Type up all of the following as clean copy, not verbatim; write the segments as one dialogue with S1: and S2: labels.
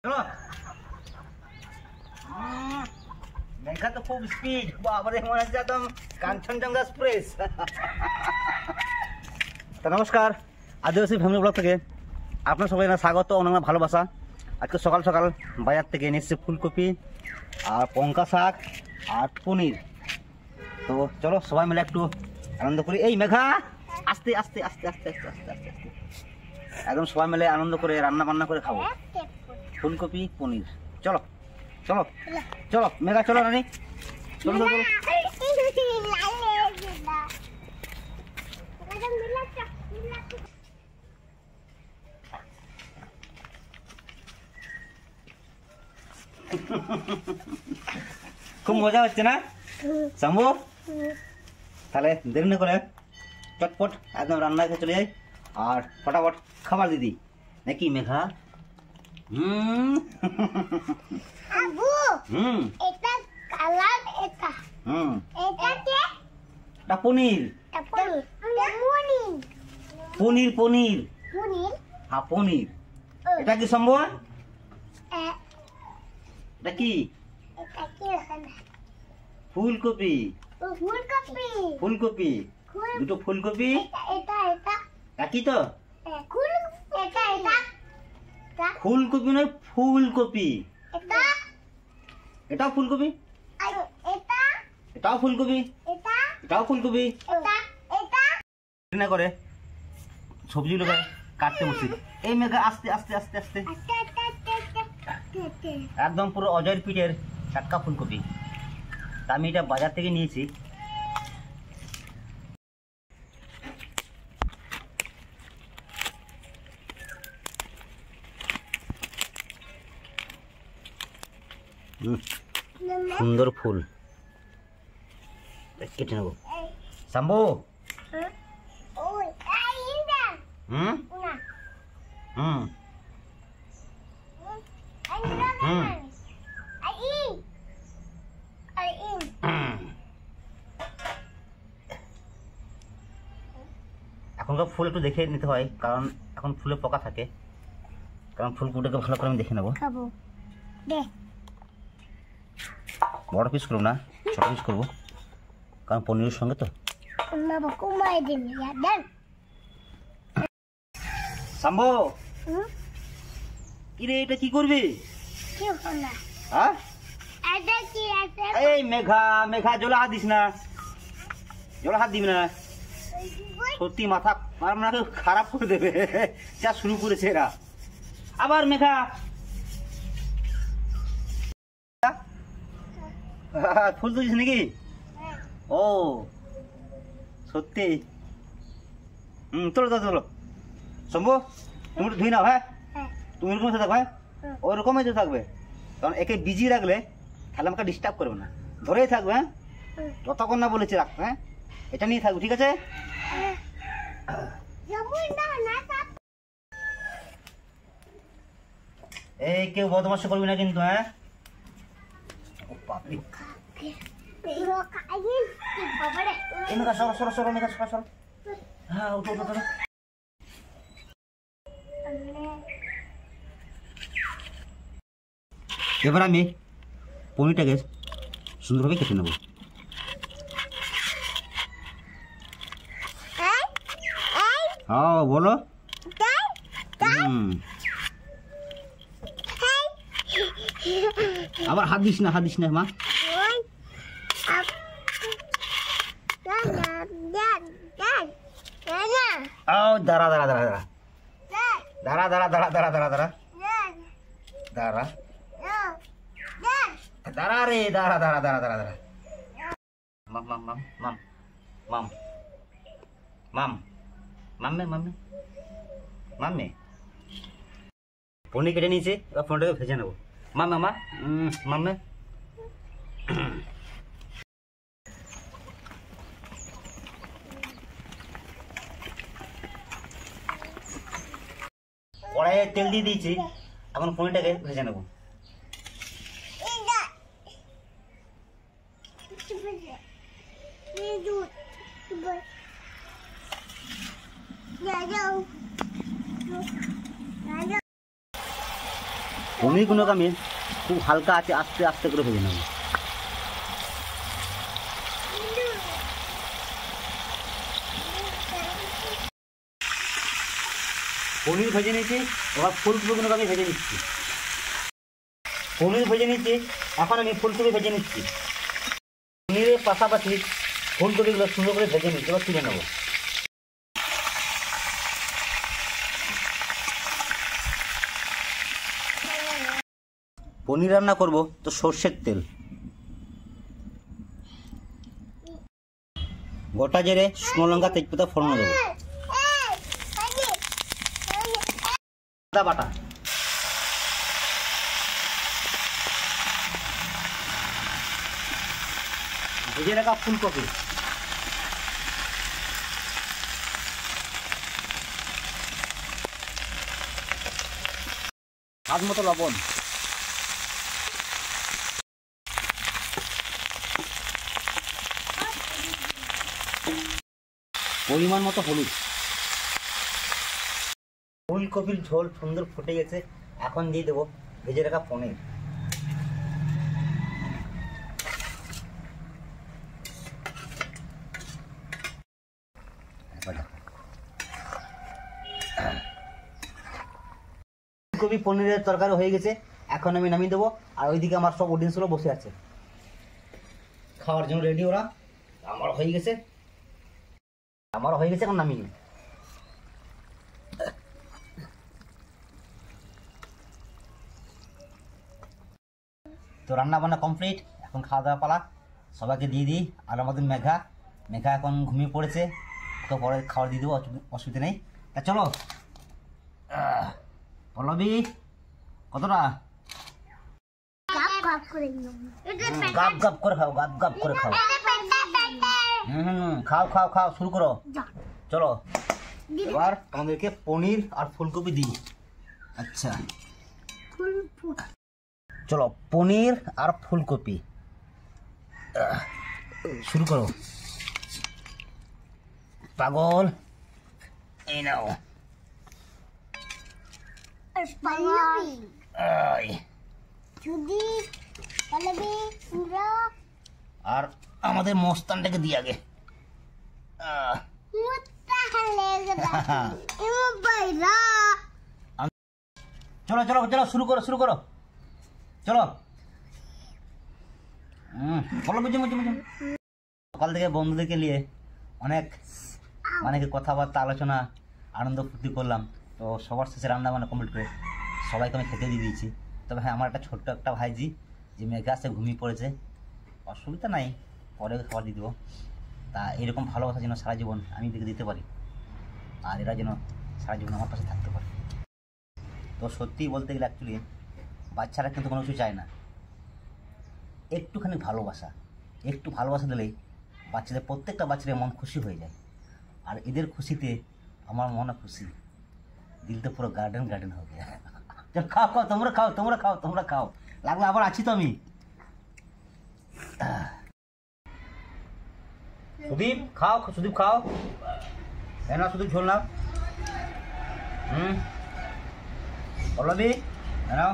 S1: চলো। মেঘা তো খুব স্পিড, বাবারে মনে হচ্ছে একদম কাঞ্চনজঙ্ঘা এক্সপ্রেস। তো নমস্কার, আদিবাসী ফ্যামিলি ব্লগ থেকে আপনার সবাই স্বাগত, অনেক ভালোবাসা। আজকে সকাল সকাল বাজার থেকে নিয়ে এসেছে ফুলকপি আর পঙ্কা শাক আর পনির। তো চলো সবাই মিলে একটু আনন্দ করি। এই মেঘা, আস্তে আস্তে আস্তে আস্তে আস্তে আস্তে আস্তে আস্তে একদম সবাই মিলে আনন্দ করে রান্না বান্না করে খাবো ফুলকপি পনির। চলো চলো চলো মেঘা, চলো রানী, চলো চলো। খুব মজা হচ্ছে না শম্ভু? তাহলে দেরি না করে চটপট একদম রান্না খেয়ে চলে যাই আর ফটাফট খাবার দিদি, নাকি মেঘা? পনির পনির পনির, হ্যাঁ পনির। এটা কি সম্ভব? এটা কি? ফুলকপি ফুলকপি, দুটো ফুলকপি একই তো? ফুলকপি নয় ফুলকপি, এটাও ফুলকপি, এটাও ফুলকপি, এটাও ফুলকপি। না করে সবজিগুলো কাটতে বসি। এই মেঘা আস্তে আস্তে আস্তে আস্তে, একদম পুরো অজয়ের পিঠের টাটকা ফুলকপি। তা আমি এটা বাজার থেকে নিয়েছি। সুন্দর ফুল, কেটে নেবো। শম্ভু, এখনকার ফুল একটু দেখে নিতে হয়, কারণ এখন ফুলে পোকা থাকে। কারণ ফুলগুলোকে ভালো করে আমি দেখে নেবো। বড় পিস করবো না, ছোট পিস করবো, কারণ পনিরের সঙ্গে তো। শম্ভু, কিরে এটা কি করবি? এই মেঘা, মেঘা জলে হাত দিস না, জলে হাত দিবি না, সত্যি মাথা খারাপ করে দেবে। যা শুরু করেছে এরা আবার। মেঘা ফুল তুলিস নাকি? ও সত্যি? চলো চলো চলো। শম্ভু, তুমি একটু ধুই নাও। হ্যাঁ, তুমি এরকম থাকবে, হ্যাঁ ওই রকমই তো থাকবে, কারণ একে বিজি রাখলে তাহলে আমাকে ডিস্টার্ব করবে না, ধরেই থাকবে। হ্যাঁ, যতক্ষণ না বলেছি রাখবে। হ্যাঁ, এটা নিয়ে থাকবে, ঠিক আছে? এই কেউ বদমাশি করবি না কিন্তু। হ্যাঁ, এবার আমি পনিরটাকে সুন্দরভাবে কেটে নেব। হ্যাঁ বলো। আবার হাত দিস না, হাত দিস না মা। দাঁড়া দাঁড়া দাঁড়া দাঁড়া দাঁড়া দাঁড়া দাঁড়া দাঁড়া দাঁড়া দাঁড়া দাঁড়া দাঁড়া রে, দাঁড়া দাঁড়া দাঁড়া দাঁড়া দাঁড়া। মাম মাম মাম মাম মাম মাম মাম্মে মাম্মে মাম্মে। পনির কেটে নিয়েছি, এবার পনিরটাকে ভেজে নেবো। মা মামা মাম্মে। কড়াইয়ে তেল দিয়ে দিয়েছি, এখন পনিরটাকে ভেজে নেবো। পনিরগুলোকে আমি খুব হালকা আছে আস্তে আস্তে করে ভেজে নেব। পনির ভেজে নিয়েছি, এবার ফুলকপিগুলোকে আমি ভেজে নিচ্ছি। পনির ভেজে নিচ্ছি, এখন আমি ফুলকপি ভেজে নিচ্ছি। পনিরের পাশাপাশি ফুলকপিগুলো সুন্দর করে ভেজে নিচ্ছি, এবার তুলে নেব। পনির রান্না করব তো সর্ষের তেল, গোটা জিরে, শুকনো লঙ্কা, তেজপাতা ফোড়ন দেবো, আদা বাটা, ভেজে রাখা ফুলকপি, স্বাদ মতো লবণ, পরিমাণ মতো হলুদ। ফুলকপির ঝোল সুন্দর ফুটে গেছে, এখন দিয়ে দেবো ভেজে রাখা পনির। ফুলকপি পনিরের তরকারি হয়ে গেছে, এখন আমি নামিয়ে দেবো। আর ওইদিকে আমার সব অডিয়েন্সগুলো বসে আছে খাওয়ার জন্য রেডি, ওরা আমার হয়ে গেছে, এখন নামিয়ে। তো রান্না বান্না কমপ্লিট, এখন খাওয়া দাওয়া পালা, সবাইকে দিয়ে দিই। আর আমাদের মেঘা এখন ঘুমিয়ে পড়েছে, তো পরে খাবার দিয়ে দেবো, অসুবিধা নেই। তা চলো পল্লবী, কতটা গাপ গাপ করে খাও, গাপ গাপ করে খাও। খাও খাও, শুরু করো। চলো এবার আমাদেরকে পনির আর ফুলকপি দিই। আচ্ছা চলো, পনির আর ফুলকপি শুরু করো। পাগল, এই নাও। আর আমাদের মস্তানটাকে দিয়ে আগে। চলো চলো চলো, শুরু করো চলো। বলো বুঝে। সকাল থেকে বন্ধুদেরকে নিয়ে অনেক কথাবার্তা, আলোচনা, আনন্দ ফুর্তি করলাম। তো সবার শেষে রান্না বান্না কমপ্লিট করে সবাইকে আমি খেতে দিয়ে দিয়েছি। তবে হ্যাঁ, আমার ছোট্ট একটা ভাইজি যে মেঘা আসে ঘুমিয়ে পড়েছে, অসুবিধা নাই, পরে খাবার দিয়ে দেবো। তা এরকম ভালোবাসা যেন সারা জীবন আমি দেখে দিতে পারি, আর এরা যেন সারা জীবন আমার পাশে থাকতে পারে। তো সত্যি বলতে গেলে অ্যাকচুয়ালি বাচ্চারা কিন্তু কোনো কিছু চায় না, একটু ভালোবাসা দিলেই প্রত্যেকটা বাচ্চাদের মন খুশি হয়ে যায়। আর এদের খুশিতে আমার মনে খুশি, দিলটা পুরো গার্ডেন হবে। খাও, তোমরা খাও, লাগলে আবার আছি তো আমি। সুদীপ খাও, না সুদীপ ঝোল নাও। পল্লবী নাও।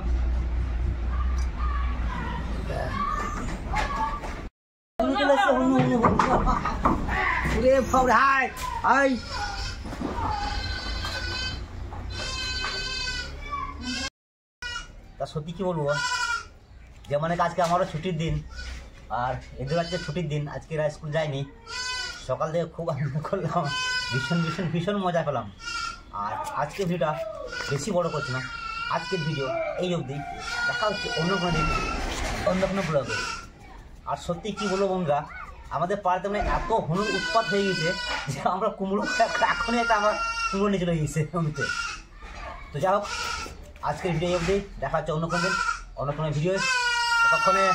S1: তা সত্যি কি বলবো, যেমন আজকে আমারও ছুটির দিন, আর এদের আজকে ছুটির দিন, আজকে এরা স্কুল যায়নি। সকাল থেকে খুব আনন্দ করলাম, ভীষণ মজা পেলাম। আর আজকের ভিডিওটা বেশি বড় করছি না, আজকের ভিডিও এই অবধি। দেখা হচ্ছে অন্য কোনো ব্লগে। আর সত্যি কি বলবো বন্ধুরা, আমাদের পাড়াতে মানে এত হনুর উৎপাত হয়ে গেছে যে আমরা কুমড়ো এখনই আমার কুমড়ো নিয়ে চলে গিয়েছে জমিতে। তো যাই হোক, আজকের ভিডিও এই অবধি, দেখা হচ্ছে অন্য কোনো ভিডিও। ততক্ষণে